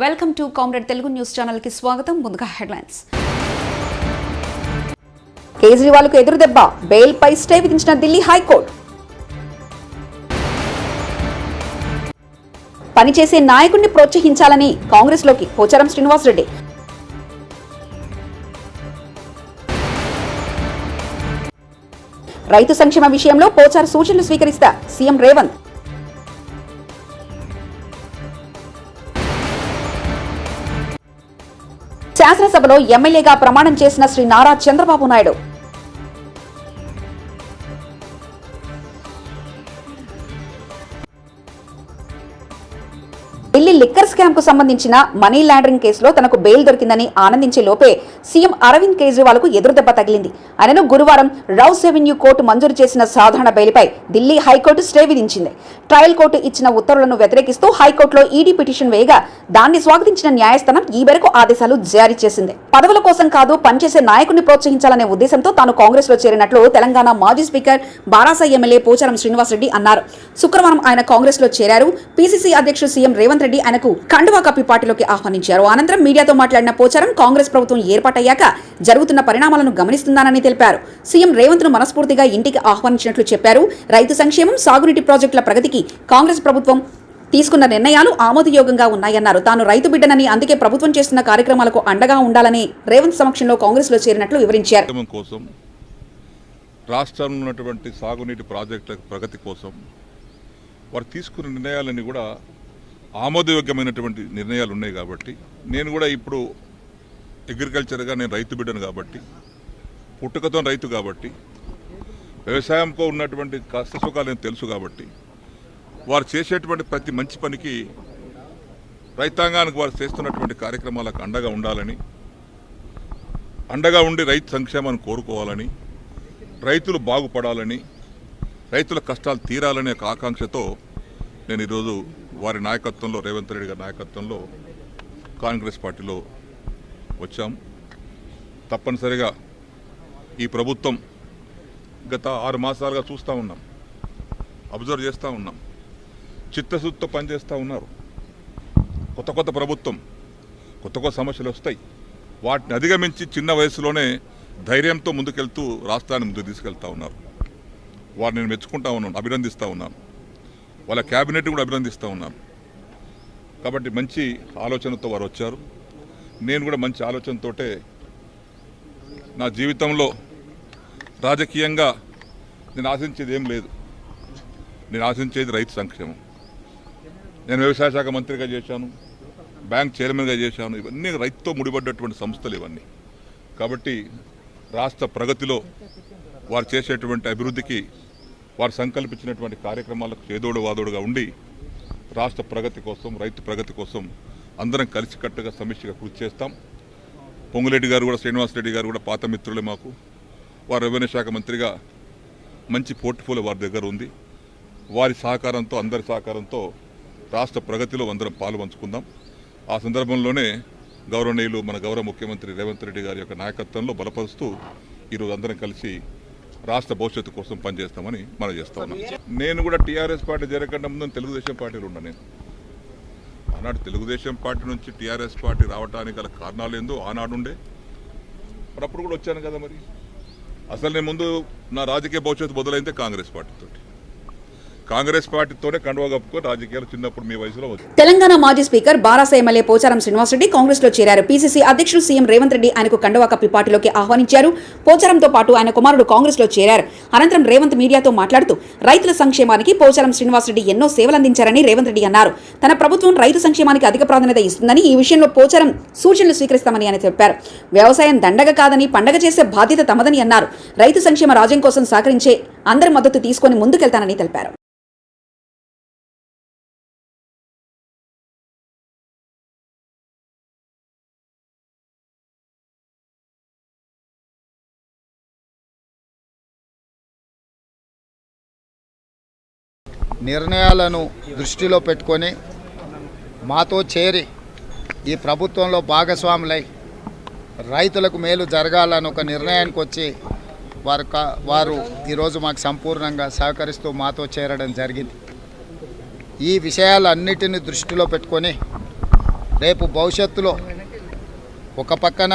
Welcome to comrade Telugu news channel కి స్వాగతం. ముందుగా హెడ్లైన్స్. కేజ్రీవాల్ కు ఎదురు దెబ్బ, బెయిల్ పై స్టే విధించిన ఢిల్లీ హైకోర్టు. పనిచేసే నాయకుడిని ప్రోత్సహించాలని కాంగ్రెస్ లోకి పోచారం శ్రీనివాసరెడ్డి. రైతు సంక్షేమ విషయంలో పోచారు సూచనలు స్వీకరిస్తా సీఎం రేవంత్. శాసనసభలో ఎమ్మెల్యేగా ప్రమాణం చేసిన శ్రీ నారా చంద్రబాబు నాయుడు. ఢిల్లీ లిక్కర్ స్కామ్ కు సంబంధించిన మనీ లాండరింగ్ కేసులో తనకు బెయిల్ దొరికిందని ఆనందించే లోపే సీఎం అరవింద్ కేజ్రీవాల్ కు ఎదురుదెబ్బ తగిలింది. ఆయనను గురువారం రౌస్ రెవెన్యూ కోర్టు మంజూరు చేసిన సాధారణ బెయిల్పై ఢిల్లీ హైకోర్టు స్టే విధించింది. ట్రయల్ కోర్టు ఇచ్చిన ఉత్తర్వులను వ్యతిరేకిస్తూ హైకోర్టులో ఈడీ పిటిషన్ వేయగా దాన్ని స్వాగతించిన న్యాయస్థానం ఈ మేరకు ఆదేశాలు జారీ చేసింది. పదవుల కోసం కాదు, పనిచేసే నాయకుడిని ప్రోత్సహించాలనే ఉద్దేశంతో తాను కాంగ్రెస్ లో చేరినట్లు తెలంగాణ మాజీ స్పీకర్ బారాస ఎమ్మెల్యే పోచారం శ్రీనివాసరెడ్డి అన్నారు. శుక్రవారం ఆయన కాంగ్రెస్ లో చేరారు. పీసీసీ అధ్యక్షుడు సీఎం రేవంత్ రెడ్డి ఆయనకు కండువా కప్పి పార్టీలోకి ఆహ్వానించారు. అనంతరం మీడియాతో మాట్లాడిన పోచారం కాంగ్రెస్ ప్రభుత్వం ఏర్పాటయ్యాక జరుగుతున్న పరిణామాలను గమనిస్తున్నానని తెలిపారు. సీఎం రేవంత్ ను మనస్ఫూర్తిగా ఇంటికి ఆహ్వానించినట్లు చెప్పారు. రైతు సంక్షేమం, సాగునీటి ప్రాజెక్టుల ప్రగతికి కాంగ్రెస్ ప్రభుత్వం తీసుకున్న నిర్ణయాలు ఆమోదయోగంగా ఉన్నాయన్నారు. తాను రైతు బిడ్డనని, అందుకే ప్రభుత్వం చేస్తున్న కార్యక్రమాలకు అండగా ఉండాలని రేవంత్ సమక్షంలో కాంగ్రెస్ లో చేరినట్లు వివరించారు. రాష్ట్రంలో ఉన్నటువంటి సాగునీటి ప్రాజెక్టుల ప్రగతి కోసం వారు తీసుకున్న నిర్ణయాలన్నీ కూడా ఆమోదయోగ్యమైనటువంటి నిర్ణయాలు ఉన్నాయి. కాబట్టి నేను కూడా ఇప్పుడు అగ్రికల్చర్గా నేను రైతు బిడ్డను కాబట్టి, పుట్టుకతో రైతు కాబట్టి, వ్యవసాయంతో ఉన్నటువంటి కష్ట సుఖాలు నేను తెలుసు కాబట్టి వారు చేసేటువంటి ప్రతి మంచి పనికి, రైతాంగానికి వారు చేస్తున్నటువంటి కార్యక్రమాలకు అండగా ఉండాలని, అండగా ఉండి రైతు సంక్షేమాన్ని కోరుకోవాలని, రైతులు బాగుపడాలని, రైతుల కష్టాలు తీరాలనే ఒక ఆకాంక్షతో నేను ఈరోజు వారి నాయకత్వంలో, రేవంత్ రెడ్డి గారి నాయకత్వంలో కాంగ్రెస్ పార్టీలో వచ్చాం. తప్పనిసరిగా ఈ ప్రభుత్వం గత 6 మాసాలుగా చూస్తూ ఉన్నాం, అబ్జర్వ్ చేస్తూ ఉన్నాం, చిత్తశుద్ధితో పనిచేస్తూ ఉన్నారు. కొత్త ప్రభుత్వం, కొత్త సమస్యలు వస్తాయి. వాటిని అధిగమించి చిన్న వయసులోనే ధైర్యంతో ముందుకెళ్తూ రాష్ట్రాన్ని ముందుకు తీసుకెళ్తా ఉన్నారు. వారిని నేను మెచ్చుకుంటా ఉన్నాను, అభినందిస్తూ ఉన్నాను. వాళ్ళ క్యాబినెట్ కూడా అభినందిస్తూ ఉన్నాను. కాబట్టి మంచి ఆలోచనతో వారు వచ్చారు. నేను కూడా మంచి ఆలోచనతోటే నా జీవితంలో రాజకీయంగా నేను ఆశించేది ఏం లేదు. నేను ఆశించేది రైతు సంక్షేమం. నేను వ్యవసాయ శాఖ మంత్రిగా చేశాను, బ్యాంక్ చైర్మన్గా చేశాను. ఇవన్నీ రైతుతో ముడిపడ్డటువంటి సంస్థలు ఇవన్నీ. కాబట్టి రాష్ట్ర ప్రగతిలో వారు చేసేటువంటి అభివృద్ధికి, వారు సంకల్పించినటువంటి కార్యక్రమాలకు చేదోడు వాదోడుగా ఉండి రాష్ట్ర ప్రగతి కోసం, రైతు ప్రగతి కోసం అందరం కలిసికట్టుగా సమిష్టిగా కృషి చేస్తాం. పొంగులేటి గారు కూడా, శ్రీనివాసరెడ్డి గారు కూడా పాత మిత్రులే మాకు. వారు రెవెన్యూ శాఖ మంత్రిగా మంచి పోర్ట్ఫోలియో వారి దగ్గర ఉంది. వారి సహకారంతో, అందరి సహకారంతో రాష్ట్ర ప్రగతిలో అందరం పాలు పంచుకుందాం. ఆ సందర్భంలోనే గౌరవనీయులు మన గౌరవ ముఖ్యమంత్రి రేవంత్ రెడ్డి గారి యొక్క నాయకత్వంలో బలపరుస్తూ ఈరోజు అందరం కలిసి రాష్ట్ర భవిష్యత్తు కోసం పనిచేస్తామని మనం చేస్తా ఉన్నాం. నేను కూడా టీఆర్ఎస్ పార్టీ జరగకుండా ముందు తెలుగుదేశం పార్టీలో ఉన్నా. నేను ఆనాడు తెలుగుదేశం పార్టీ నుంచి టీఆర్ఎస్ పార్టీ రావడానికి గల కారణాలు ఏందో ఆనాడుండే, మరి అప్పుడు కూడా వచ్చాను కదా. మరి అసలు నేను ముందు నా రాజకీయ భవిష్యత్తు మొదలైందే కాంగ్రెస్ పార్టీతో. కాంగ్రెస్ పార్టీతోనే కండువా కప్పుకొని రాజకీయాలు చిన్నప్పుడు మీ వయసులో వచ్చారు. తెలంగాణ మాజీ స్పీకర్ బారాస ఎమ్మెల్యే పోచారం శ్రీనివాసరెడ్డి కాంగ్రెస్ లో చేరారు. పీసీసీ అధ్యక్షుడు సీఎం రేవంత్ రెడ్డి ఆయనకు కండువా కప్పి పార్టీలోకి ఆహ్వానించారు. పోచారంతో పాటు ఆయన కుమారుడు కాంగ్రెస్ లో చేరారు. అనంతరం రేవంత్ మీడియాతో మాట్లాడుతూ రైతుల సంక్షేమానికి పోచారం శ్రీనివాసరెడ్డి ఎన్నో సేవలందించారని రేవంత్ రెడ్డి అన్నారు. తన ప్రభుత్వం రైతు సంక్షేమానికి అధిక ప్రాధాన్యత ఇస్తుందని, ఈ విషయంలో పోచారం సూచనలు స్వీకరిస్తామని ఆయన చెప్పారు. వ్యవసాయం దండగ కాదని, పండగ చేసే బాధ్యత తమదని అన్నారు. రైతు సంక్షేమ రాజ్యం కోసం సహకరించే అందరి మద్దతు తీసుకుని ముందుకెళ్తానని తెలిపారు. నిర్ణయాలను దృష్టిలో పెట్టుకొని మాతో చేరి ఈ ప్రభుత్వంలో భాగస్వాములై రైతులకు మేలు జరగాలని ఒక నిర్ణయానికి వచ్చి వారు ఈరోజు మాకు సంపూర్ణంగా సహకరిస్తూ మాతో చేరడం జరిగింది. ఈ విషయాలన్నిటిని దృష్టిలో పెట్టుకొని రేపు భవిష్యత్తులో ఒక పక్కన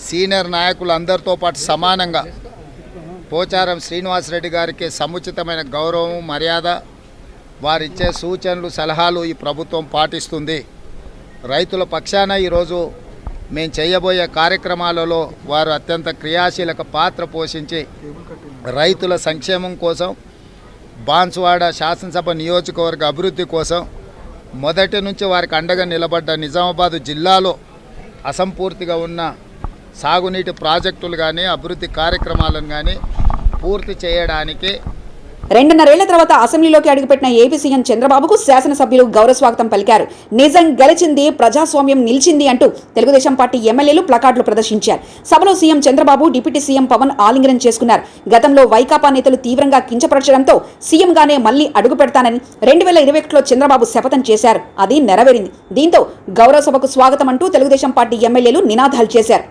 సీనియర్ నాయకులు అందరితో పాటు సమానంగా పోచారం శ్రీనివాసరెడ్డి గారికి సముచితమైన గౌరవం మర్యాద వారిచ్చే సూచనలు సలహాలు ఈ ప్రభుత్వం పాటిస్తుంది. రైతుల పక్షాన ఈరోజు మేము చేయబోయే కార్యక్రమాలలో వారు అత్యంత క్రియాశీలక పాత్ర పోషించి రైతుల సంక్షేమం కోసం బాన్సువాడ శాసనసభ నియోజకవర్గ అభివృద్ధి కోసం మొదటి నుంచి వారికి అండగా నిలబడ్డ నిజామాబాద్ జిల్లాలో అసంపూర్తిగా ఉన్న సాగునీటి ప్రాజెక్టులు కానీ అభివృద్ధి కార్యక్రమాలను కానీ పూర్తి చేయడానికి 2.5 ఏళ్ల తర్వాత అసెంబ్లీలోకి అడుగుపెట్టిన ఏపీ సీఎం చంద్రబాబుకు శాసనసభ్యులు గౌరవ స్వాగతం పలికారు. నిజం గెలిచింది, ప్రజాస్వామ్యం నిలిచింది అంటూ తెలుగుదేశం పార్టీ ఎమ్మెల్యేలు ప్లకార్డులు ప్రదర్శించారు. సభలో CM Chandrababu, deputy CM Pawan ఆలింగనం చేసుకున్నారు. గతంలో వైకాపా నేతలు తీవ్రంగా కించపరచడంతో సీఎంగానే మళ్లీ అడుగు పెడతానని 2021లో చంద్రబాబు శపథం చేశారు. అది నెరవేరింది. దీంతో గౌరవ సభకు స్వాగతం అంటూ తెలుగుదేశం పార్టీ ఎమ్మెల్యేలు నినాదాలు చేశారు.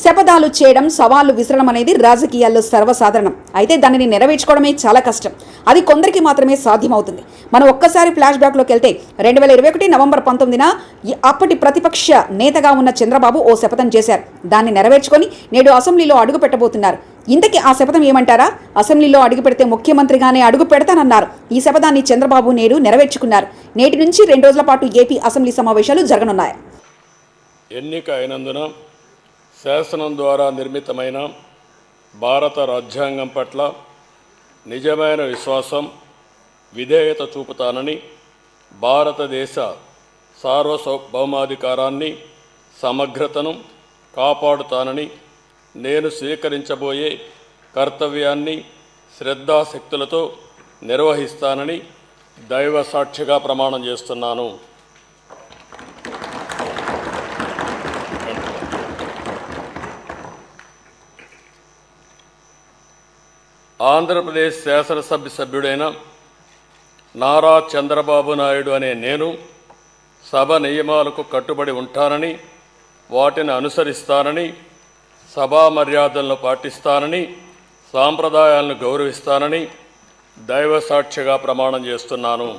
శపథాలు చేయడం, సవాళ్లు విసరడం అనేది రాజకీయాల్లో సర్వసాధారణం. అయితే దానిని నెరవేర్చుకోవడమే చాలా కష్టం. అది కొందరికి మాత్రమే సాధ్యమవుతుంది. మనం ఒక్కసారి ఫ్లాష్ బ్యాక్లోకి వెళ్తే 2021 నవంబర్ 19న అప్పటి ప్రతిపక్ష నేతగా ఉన్న చంద్రబాబు ఓ శపథం చేశారు. దాన్ని నెరవేర్చుకొని నేడు అసెంబ్లీలో అడుగు పెట్టబోతున్నారు. ఇంతకీ ఆ శపథం ఏమంటారా? అసెంబ్లీలో అడుగు పెడితే ముఖ్యమంత్రిగానే అడుగు పెడతానన్నారు. ఈ శపథాన్ని చంద్రబాబు నేడు నెరవేర్చుకున్నారు. నేటి నుంచి 2 రోజుల పాటు ఏపీ అసెంబ్లీ సమావేశాలు జరగనున్నాయి. ఎన్నిక అయినందున శాసనం ద్వారా నిర్మితమైన భారత రాజ్యాంగం పట్ల నిజమైన విశ్వాసం, విధేయత చూపుతానని, భారతదేశ సార్వభౌమాధికారాన్ని, సమగ్రతను కాపాడుతానని, నేను స్వీకరించబోయే కర్తవ్యాన్ని శ్రద్ధాశక్తులతో నిర్వహిస్తానని దైవ సాక్షిగా ప్రమాణం చేస్తున్నాను. ఆంధ్రప్రదేశ్ శాసనసభ సభ్యుడైన నారా చంద్రబాబు నాయుడు అనే నేను సభ నియమాలకు కట్టుబడి ఉంటానని, వాటిని అనుసరిస్తానని, సభా మర్యాదలను పాటిస్తానని, సాంప్రదాయాలను గౌరవిస్తానని దైవ సాక్షిగా ప్రమాణం చేస్తున్నాను.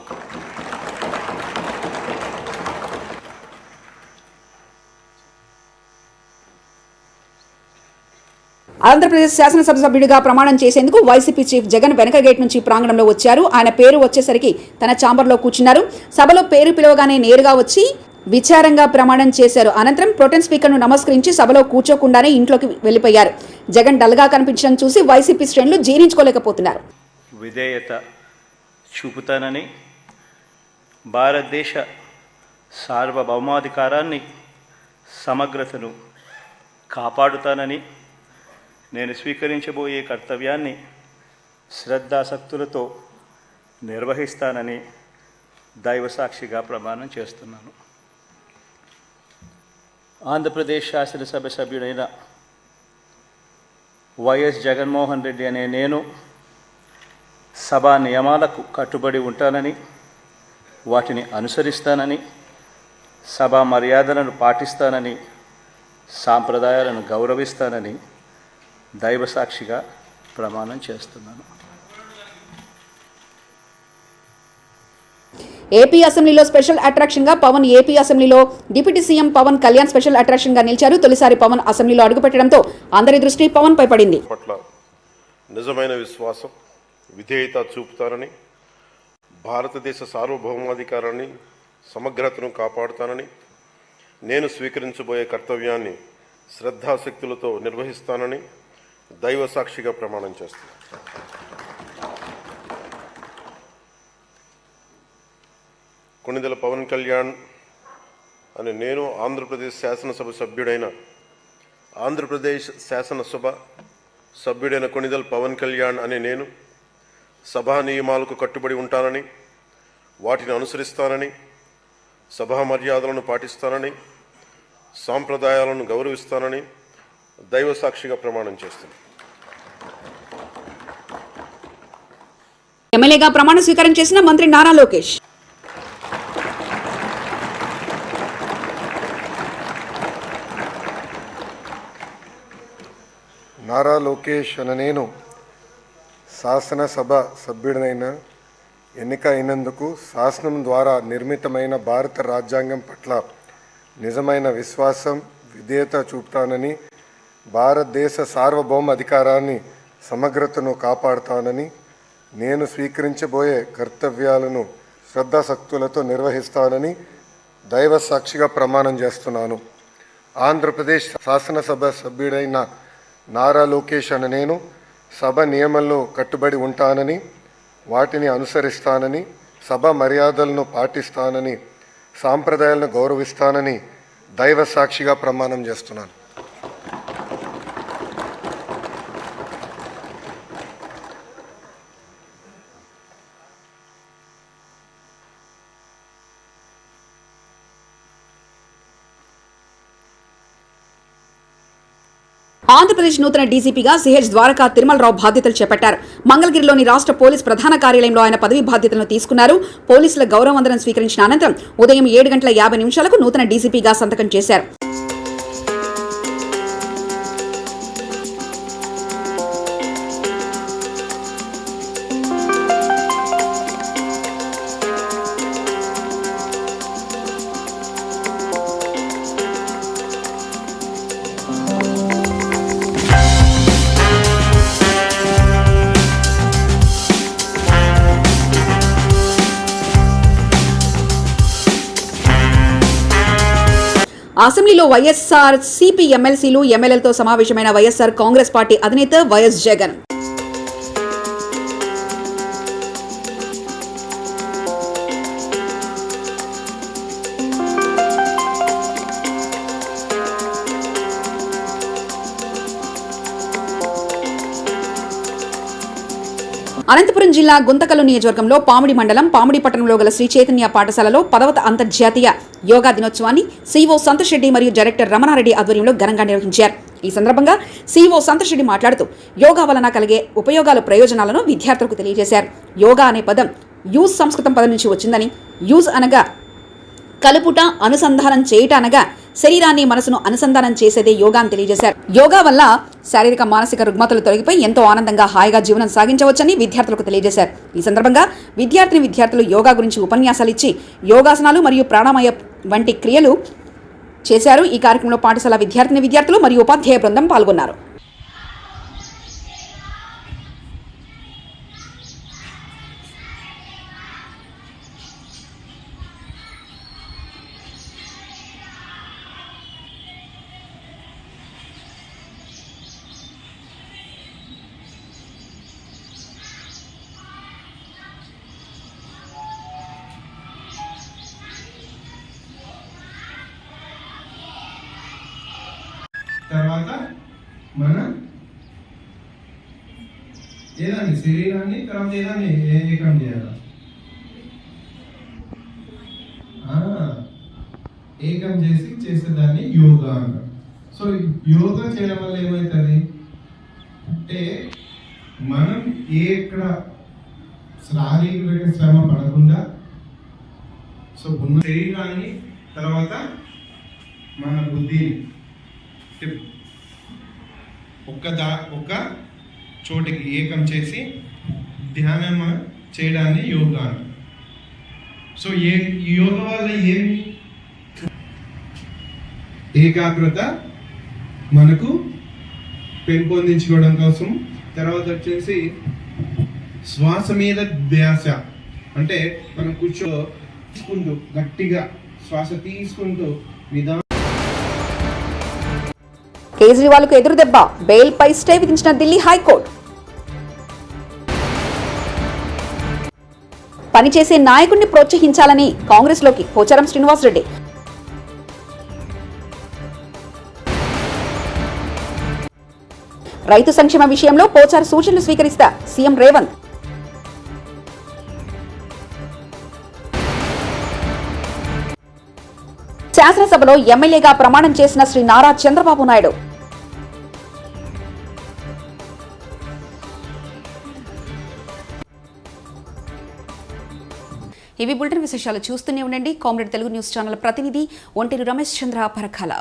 ఆంధ్రప్రదేశ్ శాసనసభ సభ్యుడిగా ప్రమాణం చేసేందుకు వైసీపీ చీఫ్ జగన్ వెనక గేట్ నుంచి ప్రాంగణంలో వచ్చారు. ఆయన పేరు వచ్చేసరికి తన ఛాంబర్లో కూర్చున్నారు. సభలో పేరు పిలవగానే నేరుగా వచ్చి విచారంగా ప్రమాణం చేశారు. అనంతరం ప్రొటెం స్పీకర్ను నమస్కరించి సభలో కూర్చోకుండానే ఇంట్లోకి వెళ్లిపోయారు. జగన్ డల్గా కనిపించడం చూసి వైసీపీ శ్రేణులు జీర్ణించుకోలేకపోతున్నారు. విధేయత చూపుతానని, భారతదేశ సార్వభౌమాధికారాన్ని, సమగ్రతను కాపాడుతానని, నేను స్వీకరించబోయే కర్తవ్యాన్ని శ్రద్ధాశక్తులతో నిర్వహిస్తానని దైవసాక్షిగా ప్రమాణం చేస్తున్నాను. ఆంధ్రప్రదేశ్ శాసనసభ సభ్యుడైన వైఎస్ జగన్మోహన్ రెడ్డి అనే నేను సభా నియమాలకు కట్టుబడి ఉంటానని, వాటిని అనుసరిస్తానని, సభా మర్యాదలను పాటిస్తానని, సాంప్రదాయాలను గౌరవిస్తానని దైవసాక్షిగా ప్రమాణం చేస్తున్నాను. ఏపీ అసెంబ్లీలో స్పెషల్ అట్రాక్షన్ గా పవన్, ఏపీ అసెంబ్లీలో deputy CM Pawan Kalyan special attraction గా నిలిచారు. తొలిసారి పవన్ అసెంబ్లీలో అడుగుపెట్టడంతో అందరి దృష్టి పవన్ పై పడింది. పట్ల నిజమైన విశ్వాసం, విధేయత చూపుతానని, భారతదేశ సార్వభౌమాధికారాన్ని, సమగ్రతను కాపాడుతానని, నేను స్వీకరించబోయే కర్తవ్యాన్ని శ్రద్ధాశక్తులతో నిర్వహిస్తానని దైవ సాక్షిగా ప్రమాణం చేస్తాను. కొణిదెల పవన్ కళ్యాణ్ అని నేను ఆంధ్రప్రదేశ్ శాసనసభ సభ్యుడైన కొణిదెల పవన్ కళ్యాణ్ అనే నేను సభా నియమాలకు కట్టుబడి ఉంటానని, వాటిని అనుసరిస్తానని, సభా మర్యాదలను పాటిస్తానని, సాంప్రదాయాలను గౌరవిస్తానని దైవ సాక్షిగా ప్రమాణం చేస్తున్నాను. ఎమ్మెల్యేగా ప్రమాణ స్వీకారం చేసిన మంత్రి నారా లోకేష్. నారా లోకేష్ అనే నేను శాసనసభ సభ్యుడినైన ఎన్నిక అయినందుకు శాసనం ద్వారా నిర్మితమైన భారత రాజ్యాంగం పట్ల నిజమైన విశ్వాసం, విధేయత చూపుతానని, భారతదేశ సార్వభౌమ అధికారాన్ని, సమగ్రతను కాపాడుతానని, నేను స్వీకరించబోయే కర్తవ్యాలను శ్రద్ధాశక్తులతో నిర్వహిస్తానని దైవ సాక్షిగా ప్రమాణం చేస్తున్నాను. ఆంధ్రప్రదేశ్ శాసనసభ సభ్యుడైన నారా లోకేష్ అనే నేను సభ నియమాలను కట్టుబడి ఉంటానని, వాటిని అనుసరిస్తానని, సభ మర్యాదలను పాటిస్తానని, సాంప్రదాయాలను గౌరవిస్తానని దైవ సాక్షిగా ప్రమాణం చేస్తున్నాను. ఆంధ్రప్రదేశ్ నూతన డీజీపీగా సిహెచ్ ద్వారకా తిరుమలరావు బాధ్యతలు చేపట్టారు. మంగళగిరిలోని రాష్ట్ర పోలీస్ ప్రధాన కార్యాలయంలో ఆయన పదవి బాధ్యతలను తీసుకున్నారు. పోలీసుల గౌరవ వందనం స్వీకరించిన అనంతరం ఉదయం 7:50 నూతన డీజీపీగా సంతకం చేశారు. అసెంబ్లీలో వైఎస్ఆర్ సిపి ఎమ్మెల్సీలు, ఎమ్మెల్యేలతో సమావేశమైన వైఎస్ఆర్ కాంగ్రెస్ పార్టీ అధినేత వైఎస్ జగన్. అనంతపురం జిల్లా గుంతకల్లు నియోజకవర్గంలో పామిడి మండలం పామిడి పట్టణంలో గల శ్రీ చైతన్య పాఠశాలలో 10వ అంతర్జాతీయ యోగా దినోత్సవాన్ని సీఈఓ సంతోష్ రెడ్డి మరియు డైరెక్టర్ రమణారెడ్డి ఆధ్వర్యంలో ఘనంగా నిర్వహించారు. ఈ సందర్భంగా సీఈఓ సంతోష్ రెడ్డి మాట్లాడుతూ యోగా వలన కలిగే ఉపయోగాలు, ప్రయోజనాలను విద్యార్థులకు తెలియజేశారు. యోగా అనే పదం యూజ్ సంస్కృతం పదం నుంచి వచ్చిందని, యూజ్ అనగా కలుపుట, అనుసంధానం చేయుట అనగా శరీరాన్ని, మనసును అనుసంధానం చేసేదే యోగా అని తెలియజేశారు. యోగా వల్ల శారీరక, మానసిక రుగ్మతలు తొలగిపోయి ఎంతో ఆనందంగా, హాయిగా జీవనం సాగించవచ్చని విద్యార్థులకు తెలియజేశారు. ఈ సందర్భంగా విద్యార్థులు యోగా గురించి ఉపన్యాసాలు ఇచ్చి యోగాసనాలు మరియు ప్రాణాయామ వంటి క్రియలు చేశారు. ఈ కార్యక్రమంలో పాఠశాల విద్యార్థులు మరియు ఉపాధ్యాయ బృందం పాల్గొన్నారు. తర్వాత మన ఏదాన్ని శరీరాన్ని తర్వాత ఏదాన్ని ఏకం చేయాలి. ఏకం చేసేదాన్ని యోగా అంటారు. సో యోగా చేయడం వల్ల ఏమవుతుంది అంటే మనం ఎక్కడ శారీరక శ్రమ పడకుండా సో ఉన్న శరీరాన్ని తర్వాత మన బుద్ధిని ఒక చోటికి ఏకం చేసి ధ్యానం చేయడాన్ని యోగా అంటారు. సో యోగా వల్ల ఏమి ఏకాగ్రత మనకు పెంపొందించుకోవడం కోసం, తర్వాత వచ్చేసి శ్వాస మీద ధ్యాస అంటే మనం తీసుకుంటూ గట్టిగా శ్వాస తీసుకుంటూ నిదానం. కేజ్రీవాల్కు ఎదురుదెబ్బ, బెయిల్పై స్టే విధించిన ఢిల్లీ హైకోర్టు. పనిచేసే నాయకుడిని ప్రోత్సహించాలని కాంగ్రెస్లోకి పోచారం శ్రీనివాసరెడ్డి. రైతు సంక్షేమ విషయంలో పోచారు సూచనలు స్వీకరిస్తా సీఎం రేవంత్. శాసనసభలో ఎమ్మెల్యేగా ప్రమాణం చేసిన శ్రీ నారా చంద్రబాబు నాయుడు. ఇవి బులెటిన్ విశేషాలు. చూస్తూనే ఉండండి కామ్రేడ్ తెలుగు న్యూస్ ఛానల్ ప్రతినిధి ఒంటేరు రమేష్ చంద్ర పరకాల.